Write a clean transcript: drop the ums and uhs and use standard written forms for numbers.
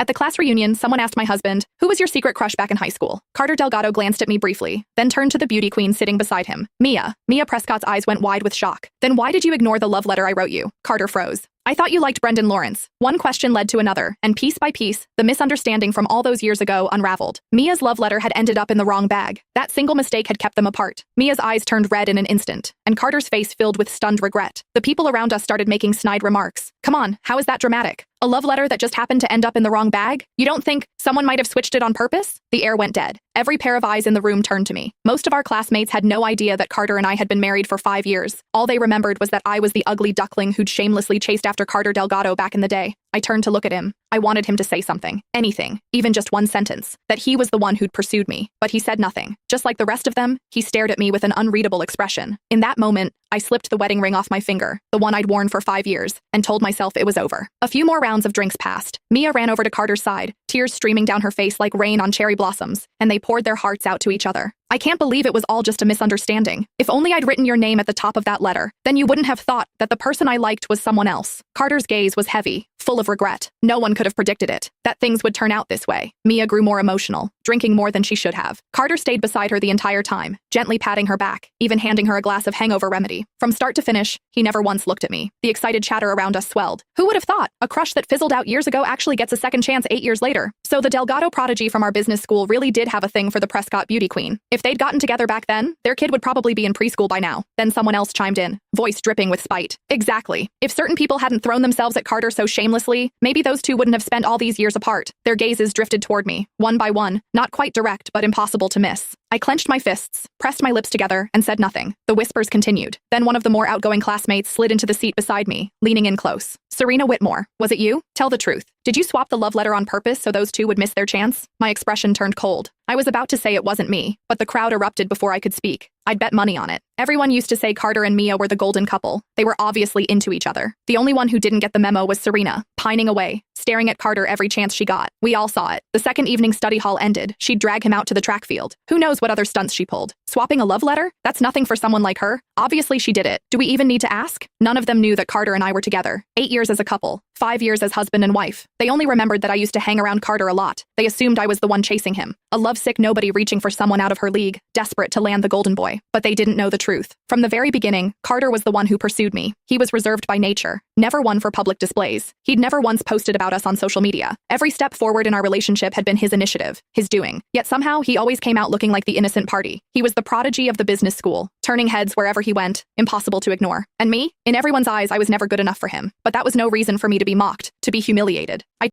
At the class reunion, someone asked my husband, "Who was your secret crush back in high school?" Carter Delgado glanced at me briefly, then turned to the beauty queen sitting beside him. Mia. Mia Prescott's eyes went wide with shock. "Then why did you ignore the love letter I wrote you?" Carter froze. "I thought you liked Brendan Lawrence." One question led to another, and piece by piece, the misunderstanding from all those years ago unraveled. Mia's love letter had ended up in the wrong bag. That single mistake had kept them apart. Mia's eyes turned red in an instant, and Carter's face filled with stunned regret. The people around us started making snide remarks. "Come on, how is that dramatic? A love letter that just happened to end up in the wrong bag? You don't think someone might have switched it on purpose?" The air went dead. Every pair of eyes in the room turned to me. Most of our classmates had no idea that Carter and I had been married for 5 years. All they remembered was that I was the ugly duckling who'd shamelessly chased after Carter Delgado back in the day. I turned to look at him. I wanted him to say something, anything, even just one sentence, that he was the one who'd pursued me. But he said nothing. Just like the rest of them, he stared at me with an unreadable expression. In that moment, I slipped the wedding ring off my finger, the one I'd worn for 5 years, and told myself it was over. A few more rounds of drinks passed. Mia ran over to Carter's side, tears streaming down her face like rain on cherry blossoms, and they poured their hearts out to each other. "I can't believe it was all just a misunderstanding. If only I'd written your name at the top of that letter, then you wouldn't have thought that the person I liked was someone else." Carter's gaze was heavy, full of regret. No one could have predicted it, that things would turn out this way. Mia grew more emotional, drinking more than she should have. Carter stayed beside her the entire time, gently patting her back, even handing her a glass of hangover remedy. From start to finish, he never once looked at me. The excited chatter around us swelled. Who would have thought a crush that fizzled out years ago actually gets a second chance 8 years later? So the Delgado prodigy from our business school really did have a thing for the Prescott beauty queen. If they'd gotten together back then, their kid would probably be in preschool by now. Then someone else chimed in, voice dripping with spite. "Exactly. If certain people hadn't thrown themselves at Carter so shamelessly, maybe those two wouldn't have spent all these years apart." Their gazes drifted toward me, one by one, not quite direct but impossible to miss. I clenched my fists, pressed my lips together, and said nothing. The whispers continued. Then one of the more outgoing classmates slid into the seat beside me, leaning in close. "Serena Whitmore, was it you? Tell the truth. Did you swap the love letter on purpose so those two would miss their chance?" My expression turned cold. I was about to say it wasn't me, but the crowd erupted before I could speak. I'd bet money on it. Everyone used to say Carter and Mia were the golden couple. They were obviously into each other. The only one who didn't get the memo was Serena, pining away, staring at Carter every chance she got. We all saw it. The second evening study hall ended, she'd drag him out to the track field. Who knows what other stunts she pulled? Swapping a love letter? That's nothing for someone like her. Obviously she did it. Do we even need to ask? None of them knew that Carter and I were together. 8 years as a couple. 5 years as husband and wife. They only remembered that I used to hang around Carter a lot. They assumed I was the one chasing him. A lovesick nobody reaching for someone out of her league, desperate to land the golden boy. But they didn't know the truth. From the very beginning, Carter was the one who pursued me. He was reserved by nature, never one for public displays. He'd never once posted about us on social media. Every step forward in our relationship had been his initiative, his doing. Yet somehow, he always came out looking like the innocent party. He was the prodigy of the business school, turning heads wherever he went, impossible to ignore. And me? In everyone's eyes, I was never good enough for him. But that was no reason for me to be mocked, to be humiliated. I